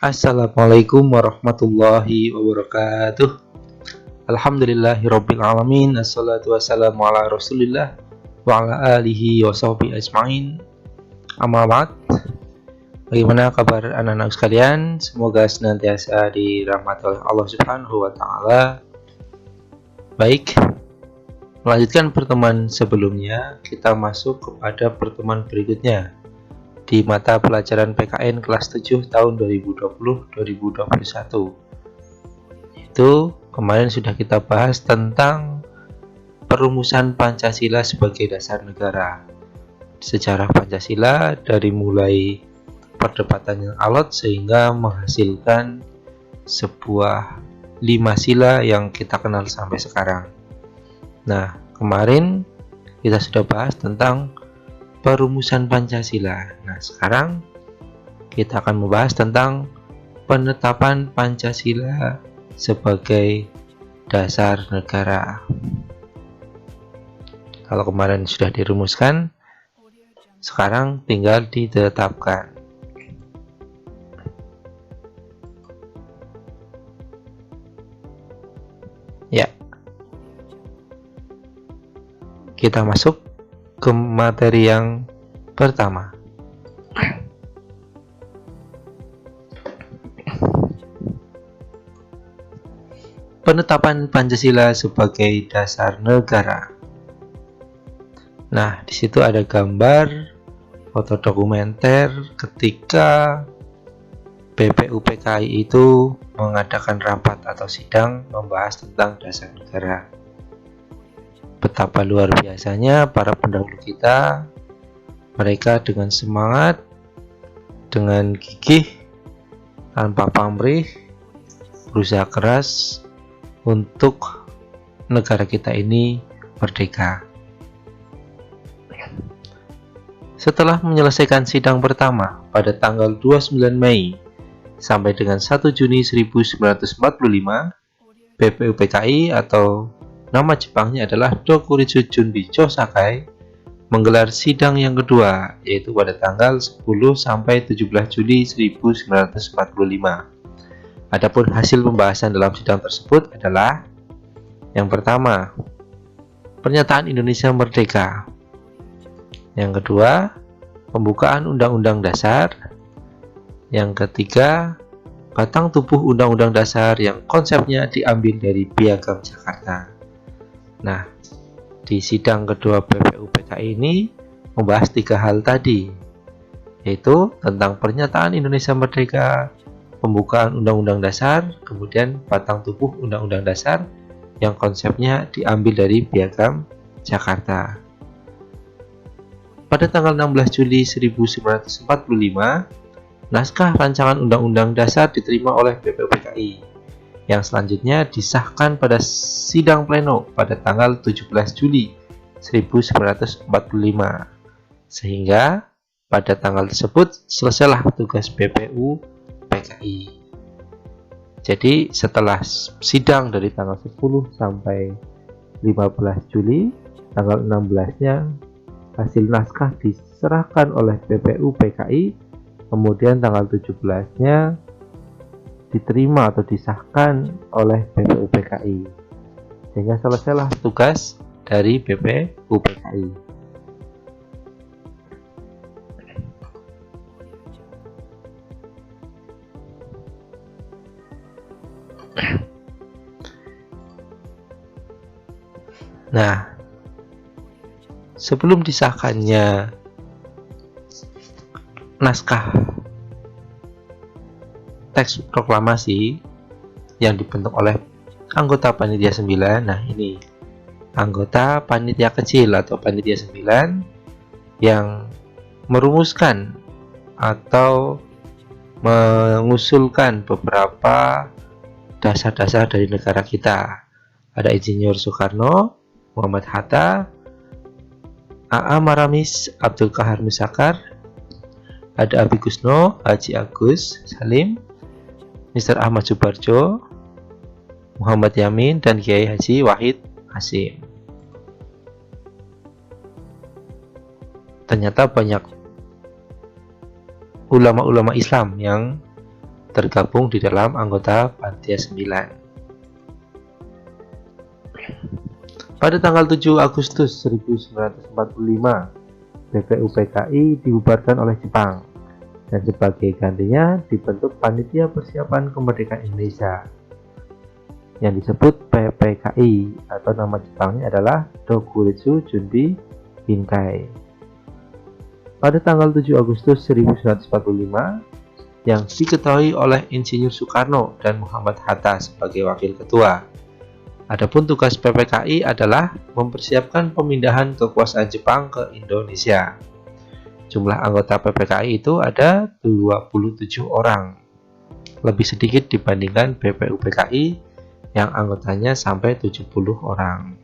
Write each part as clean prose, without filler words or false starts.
Assalamualaikum warahmatullahi wabarakatuh. Alhamdulillahirabbil alamin. Assalatu wassalamu ala Rasulillah wa ala alihi wa sahbihi ajmain. Amma ba'd. Bagaimana kabar anak-anak sekalian? Semoga senantiasa dirahmati oleh Allah Subhanahu wa taala. Baik. Melanjutkan pertemuan sebelumnya, kita masuk kepada pertemuan berikutnya di mata pelajaran PKN kelas 7 tahun 2020-2021. Itu kemarin sudah kita bahas tentang perumusan Pancasila sebagai dasar negara. Sejarah Pancasila dari mulai perdebatan yang alot sehingga menghasilkan sebuah 5 sila yang kita kenal sampai sekarang. Nah, kemarin kita sudah bahas tentang perumusan Pancasila. Nah, sekarang kita akan membahas tentang penetapan Pancasila sebagai dasar negara. Kalau kemarin sudah dirumuskan, sekarang tinggal ditetapkan. Ya, kita masuk ke materi yang pertama. Penetapan Pancasila sebagai dasar negara. Nah, di situ ada gambar foto dokumenter ketika BPUPKI itu mengadakan rapat atau sidang membahas tentang dasar negara. Betapa luar biasanya para pendahulu kita, mereka dengan semangat, dengan gigih, tanpa pamrih, berusaha keras untuk negara kita ini merdeka. Setelah menyelesaikan sidang pertama pada tanggal 29 Mei sampai dengan 1 Juni 1945, BPUPKI atau nama Jepangnya adalah Dokuritsu Junbi Chosakai menggelar sidang yang kedua, yaitu pada tanggal 10 sampai 17 Juli 1945. Adapun hasil pembahasan dalam sidang tersebut adalah: yang pertama, pernyataan Indonesia merdeka. Yang kedua, pembukaan Undang-Undang Dasar. Yang ketiga, batang tubuh Undang-Undang Dasar yang konsepnya diambil dari Piagam Jakarta. Nah, di sidang kedua BPUPKI ini membahas 3 hal tadi, yaitu tentang pernyataan Indonesia merdeka, pembukaan Undang-Undang Dasar, kemudian batang tubuh Undang-Undang Dasar yang konsepnya diambil dari Piagam Jakarta. Pada tanggal 16 Juli 1945, naskah rancangan Undang-Undang Dasar diterima oleh BPUPKI yang selanjutnya disahkan pada sidang pleno pada tanggal 17 Juli 1945. Sehingga pada tanggal tersebut selesailah tugas BPUPKI. Jadi setelah sidang dari tanggal 10 sampai 15 Juli, tanggal 16-nya hasil naskah diserahkan oleh BPUPKI, kemudian tanggal 17-nya diterima atau disahkan oleh BPUPKI, sehingga selesailah tugas dari BPUPKI. Nah, sebelum disahkannya naskah teks proklamasi yang dibentuk oleh anggota panitia 9. Nah, ini anggota panitia kecil atau panitia 9 yang merumuskan atau mengusulkan beberapa dasar-dasar dari negara kita. Ada Insinyur Soekarno, Muhammad Hatta, A.A. Maramis, Abdul Qahar Musakar, ada Abi Kusno, Haji Agus Salim, Mr. Ahmad Subarjo, Muhammad Yamin, dan Kiai Haji Wahid Hasyim. Ternyata banyak ulama-ulama Islam yang tergabung di dalam anggota Panitia 9. Pada tanggal 7 Agustus 1945, BPUPKI dibubarkan oleh Jepang dan sebagai gantinya dibentuk Panitia Persiapan Kemerdekaan Indonesia yang disebut PPKI atau nama Jepangnya adalah Dokuritsu Junbi Binkai. Pada tanggal 7 Agustus 1945 yang diketahui oleh Insinyur Soekarno dan Muhammad Hatta sebagai wakil ketua. Adapun tugas PPKI adalah mempersiapkan pemindahan kekuasaan Jepang ke Indonesia. Jumlah anggota PPKI itu ada 27 orang, lebih sedikit dibandingkan BPUPKI yang anggotanya sampai 70 orang.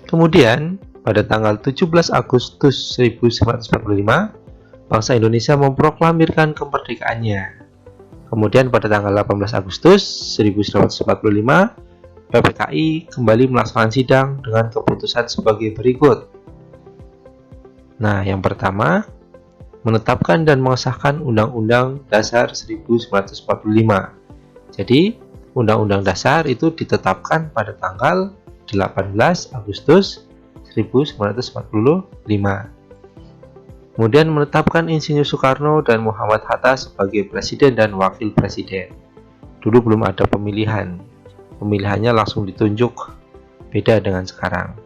Kemudian, pada tanggal 17 Agustus 1945, bangsa Indonesia memproklamirkan kemerdekaannya. Kemudian pada tanggal 18 Agustus 1945, PPKI kembali melaksanakan sidang dengan keputusan sebagai berikut. Nah, yang pertama, menetapkan dan mengesahkan Undang-Undang Dasar 1945. Jadi, Undang-Undang Dasar itu ditetapkan pada tanggal 18 Agustus 1945. Kemudian menetapkan Insinyur Soekarno dan Muhammad Hatta sebagai presiden dan wakil presiden. Dulu belum ada pemilihan. Pemilihannya langsung ditunjuk, beda dengan sekarang.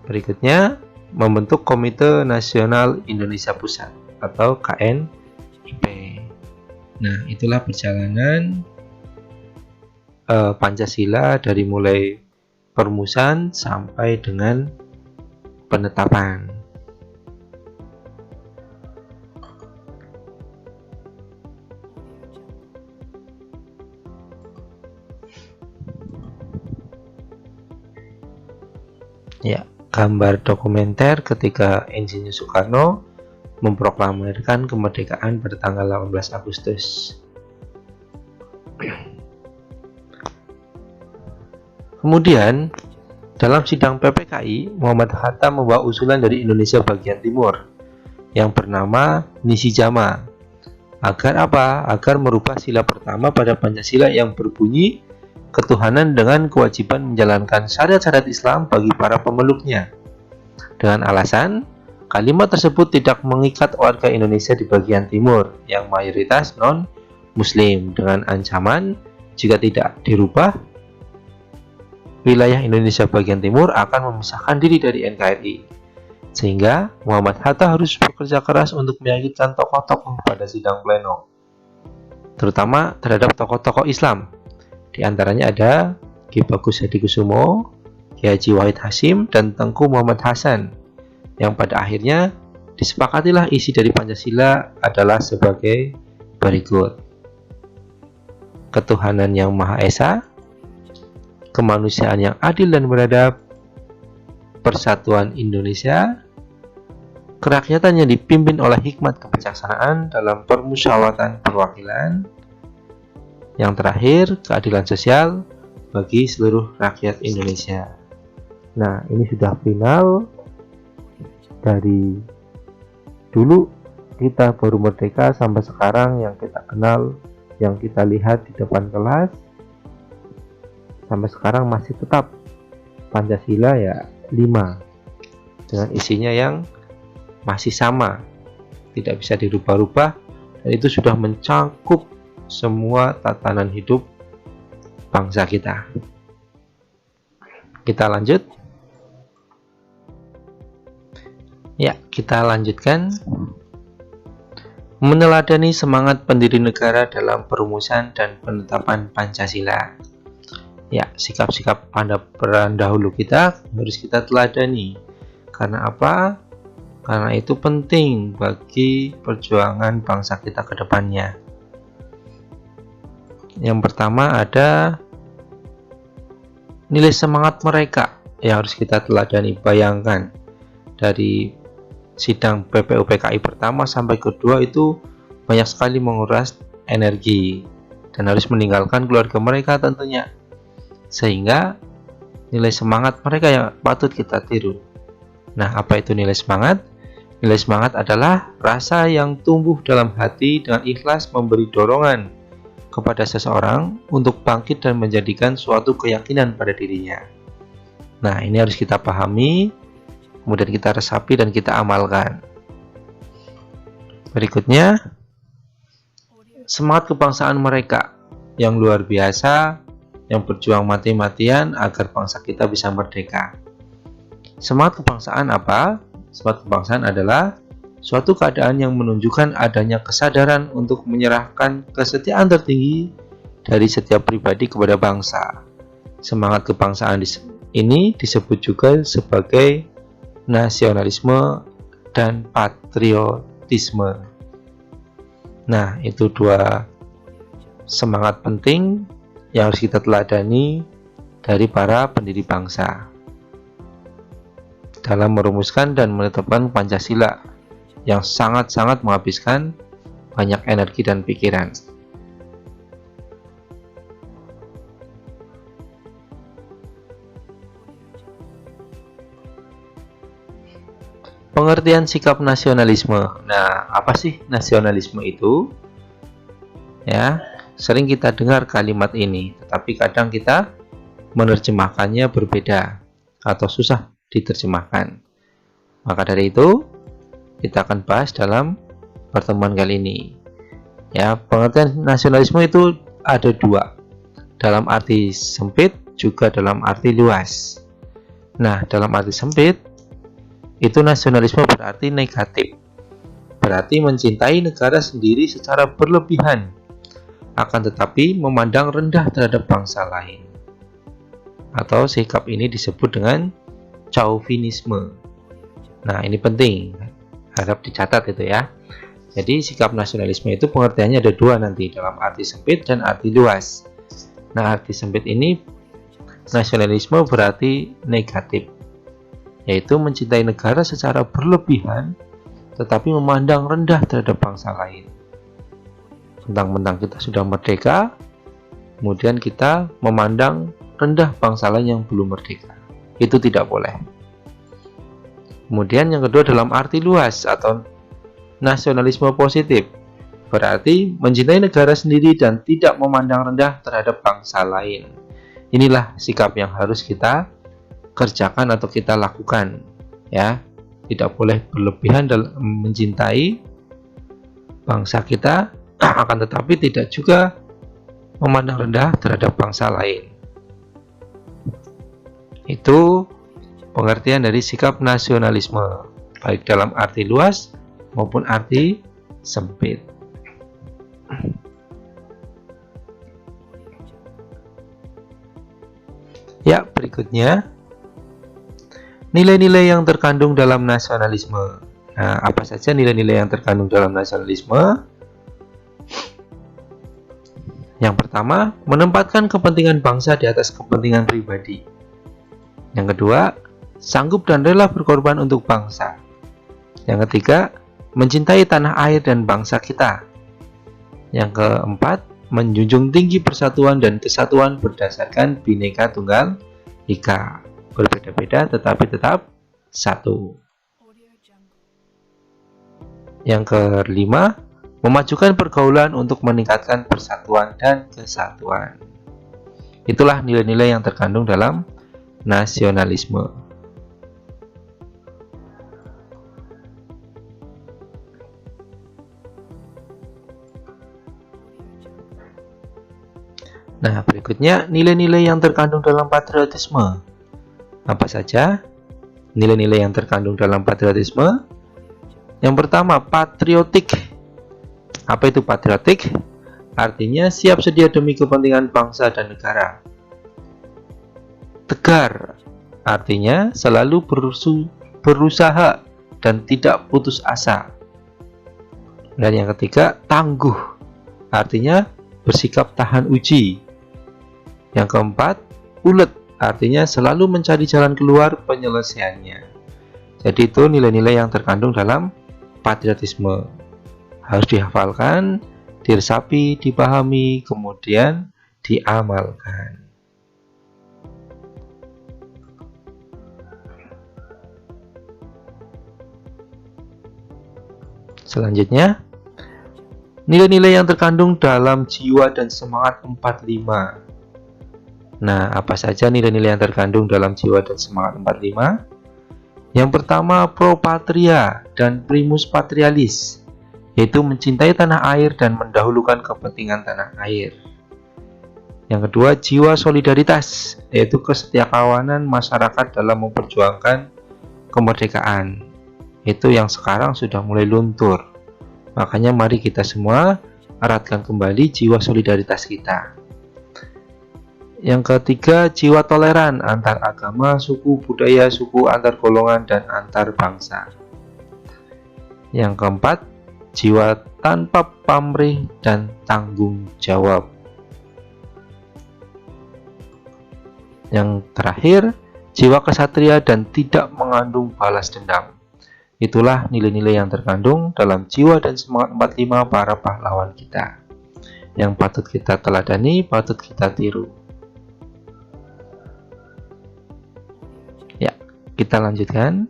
Berikutnya, membentuk Komite Nasional Indonesia Pusat atau KNIP. Nah, itulah perjalanan Pancasila dari mulai perumusan sampai dengan penetapan. Ya, gambar dokumenter ketika Insinyur Soekarno memproklamirkan kemerdekaan pada tanggal 18 Agustus. Kemudian, dalam sidang PPKI, Muhammad Hatta membawa usulan dari Indonesia bagian timur yang bernama Nisijama. Agar apa? Agar merubah sila pertama pada Pancasila yang berbunyi ketuhanan dengan kewajiban menjalankan syariat-syariat Islam bagi para pemeluknya. Dengan alasan, kalimat tersebut tidak mengikat warga Indonesia di bagian timur yang mayoritas non-Muslim, dengan ancaman jika tidak dirubah, wilayah Indonesia bagian timur akan memisahkan diri dari NKRI. Sehingga Muhammad Hatta harus bekerja keras untuk meyakinkan tokoh-tokoh pada sidang pleno, terutama terhadap tokoh-tokoh Islam. Di antaranya ada Ki Bagus Hadikusumo, Ki Haji Wahid Hasyim, dan Tengku Muhammad Hasan, yang pada akhirnya disepakatilah isi dari Pancasila adalah sebagai berikut. Ketuhanan yang Maha Esa, kemanusiaan yang adil dan beradab, persatuan Indonesia, kerakyatan yang dipimpin oleh hikmat kebijaksanaan dalam permusyawaratan perwakilan, yang terakhir, keadilan sosial bagi seluruh rakyat Indonesia. Nah, ini sudah final dari dulu kita baru merdeka sampai sekarang yang kita kenal, yang kita lihat di depan kelas. Sampai sekarang masih tetap Pancasila ya 5 dengan isinya yang masih sama, tidak bisa dirubah-rubah, dan itu sudah mencakup semua tatanan hidup bangsa kita. Kita lanjut. Ya, kita lanjutkan. Meneladani semangat pendiri negara dalam perumusan dan penetapan Pancasila. Ya, sikap-sikap pendahulu kita harus kita teladani. Karena apa? Karena itu penting bagi perjuangan bangsa kita ke depannya. Yang pertama ada nilai semangat mereka yang harus kita teladani. Bayangkan dari sidang BPUPKI pertama sampai kedua itu banyak sekali menguras energi dan harus meninggalkan keluarga mereka tentunya, sehingga nilai semangat mereka yang patut kita tiru. Nah, apa itu nilai semangat? Nilai semangat adalah rasa yang tumbuh dalam hati dengan ikhlas memberi dorongan kepada seseorang untuk bangkit dan menjadikan suatu keyakinan pada dirinya. Nah, ini harus kita pahami, kemudian kita resapi dan kita amalkan. Berikutnya, semangat kebangsaan mereka yang luar biasa, yang berjuang mati-matian agar bangsa kita bisa merdeka. Semangat kebangsaan apa? Semangat kebangsaan adalah suatu keadaan yang menunjukkan adanya kesadaran untuk menyerahkan kesetiaan tertinggi dari setiap pribadi kepada bangsa. Semangat kebangsaan ini disebut juga sebagai nasionalisme dan patriotisme. Nah, itu dua semangat penting yang harus kita teladani dari para pendiri bangsa dalam merumuskan dan menetapkan Pancasila yang sangat-sangat menghabiskan banyak energi dan pikiran. Pengertian sikap nasionalisme. Nah, apa sih nasionalisme itu? Ya, sering kita dengar kalimat ini, tetapi kadang kita menerjemahkannya berbeda atau susah diterjemahkan. Maka dari itu, kita akan bahas dalam pertemuan kali ini. Ya, pengertian nasionalisme itu ada dua, dalam arti sempit juga dalam arti luas. Nah, dalam arti sempit, itu nasionalisme berarti negatif, berarti mencintai negara sendiri secara berlebihan, akan tetapi memandang rendah terhadap bangsa lain. Atau sikap ini disebut dengan chauvinisme. Nah, ini penting, harap dicatat itu ya. Jadi sikap nasionalisme itu pengertiannya ada dua nanti, dalam arti sempit dan arti luas. Nah, arti sempit ini nasionalisme berarti negatif, yaitu mencintai negara secara berlebihan tetapi memandang rendah terhadap bangsa lain. Mentang-mentang kita sudah merdeka, kemudian kita memandang rendah bangsa lain yang belum merdeka. Itu tidak boleh. Kemudian yang kedua dalam arti luas atau nasionalisme positif, berarti mencintai negara sendiri dan tidak memandang rendah terhadap bangsa lain. Inilah sikap yang harus kita kerjakan atau kita lakukan, ya. Tidak boleh berlebihan dalam mencintai bangsa kita, akan tetapi tidak juga memandang rendah terhadap bangsa lain. Itu pengertian dari sikap nasionalisme, baik dalam arti luas maupun arti sempit. Ya, berikutnya nilai-nilai yang terkandung dalam nasionalisme. Nah, apa saja nilai-nilai yang terkandung dalam nasionalisme? Yang pertama, menempatkan kepentingan bangsa di atas kepentingan pribadi. Yang kedua, sanggup dan rela berkorban untuk bangsa. Yang ketiga, mencintai tanah air dan bangsa kita. Yang keempat, menjunjung tinggi persatuan dan kesatuan berdasarkan Bhinneka Tunggal Ika. Berbeda-beda tetapi tetap satu. Yang kelima, memajukan pergaulan untuk meningkatkan persatuan dan kesatuan. Itulah nilai-nilai yang terkandung dalam nasionalisme. Nah, berikutnya nilai-nilai yang terkandung dalam patriotisme. Apa saja nilai-nilai yang terkandung dalam patriotisme? Yang pertama, patriotik. Apa itu patriotik? Artinya siap sedia demi kepentingan bangsa dan negara. Tegar, artinya selalu berusaha dan tidak putus asa. Dan yang ketiga, tangguh, artinya bersikap tahan uji. Yang keempat, ulet, artinya selalu mencari jalan keluar penyelesaiannya. Jadi itu nilai-nilai yang terkandung dalam patriotisme. Harus dihafalkan, diresapi, dipahami, kemudian diamalkan. Selanjutnya, nilai-nilai yang terkandung dalam jiwa dan semangat 45. Nah, apa saja nilai-nilai yang terkandung dalam jiwa dan semangat 45? Yang pertama, pro patria dan primus patrialis, yaitu mencintai tanah air dan mendahulukan kepentingan tanah air. Yang kedua, jiwa solidaritas, yaitu kesetiakawanan masyarakat dalam memperjuangkan kemerdekaan. Itu yang sekarang sudah mulai luntur. Makanya mari kita semua eratkan kembali jiwa solidaritas kita. Yang ketiga, jiwa toleran antar agama, suku, budaya, suku, antar golongan, dan antar bangsa. Yang keempat, jiwa tanpa pamrih dan tanggung jawab. Yang terakhir, jiwa kesatria dan tidak mengandung balas dendam. Itulah nilai-nilai yang terkandung dalam jiwa dan semangat 45 para pahlawan kita, yang patut kita teladani, patut kita tiru. Ya, kita lanjutkan.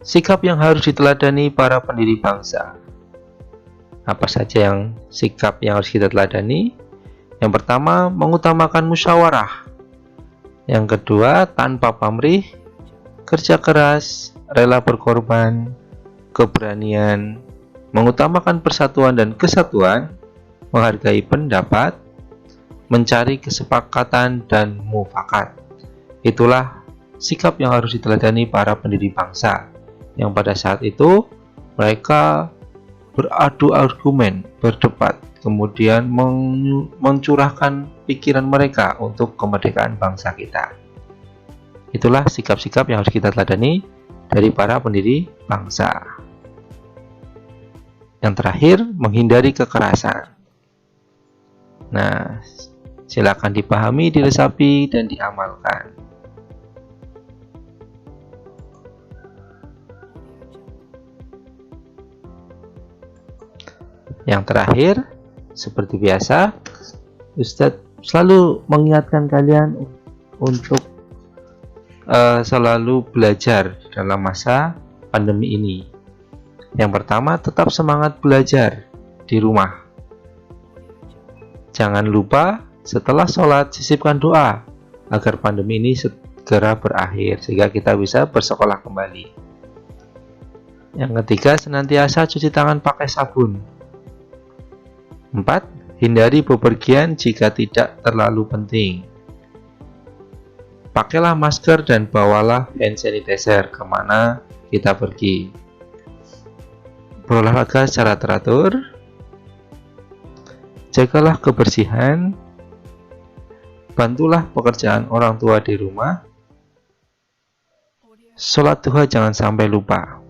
Sikap yang harus diteladani para pendiri bangsa. Apa saja sikap yang harus kita teladani? Yang pertama, mengutamakan musyawarah. Yang kedua, tanpa pamrih, kerja keras, rela berkorban, keberanian, mengutamakan persatuan dan kesatuan, menghargai pendapat, mencari kesepakatan dan mufakat. Itulah sikap yang harus diteladani para pendiri bangsa, yang pada saat itu mereka beradu argumen, berdebat, kemudian mencurahkan pikiran mereka untuk kemerdekaan bangsa kita. Itulah sikap-sikap yang harus kita teladani dari para pendiri bangsa. Yang terakhir, menghindari kekerasan. Nah, silakan dipahami, diresapi, dan diamalkan. Yang terakhir, seperti biasa, Ustadz selalu mengingatkan kalian untuk selalu belajar dalam masa pandemi ini. Yang pertama, tetap semangat belajar di rumah. Jangan lupa setelah sholat sisipkan doa agar pandemi ini segera berakhir sehingga kita bisa bersekolah kembali. Yang ketiga, senantiasa cuci tangan pakai sabun. 4. Hindari bepergian jika tidak terlalu penting. Pakailah masker dan bawalah hand sanitizer kemana kita pergi. Berolahraga secara teratur. Jagalah kebersihan. Bantulah pekerjaan orang tua di rumah. Sholat duha jangan sampai lupa.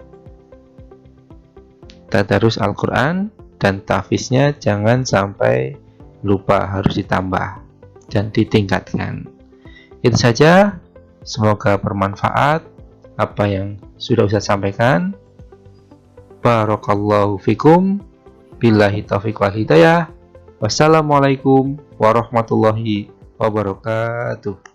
Tadarus Al-Quran dan tahfiznya jangan sampai lupa, harus ditambah dan ditingkatkan. Itu saja, semoga bermanfaat apa yang sudah Ustaz sampaikan. Barakallahu fikum, billahi taufiq wal hidayah. Wassalamualaikum warahmatullahi wabarakatuh.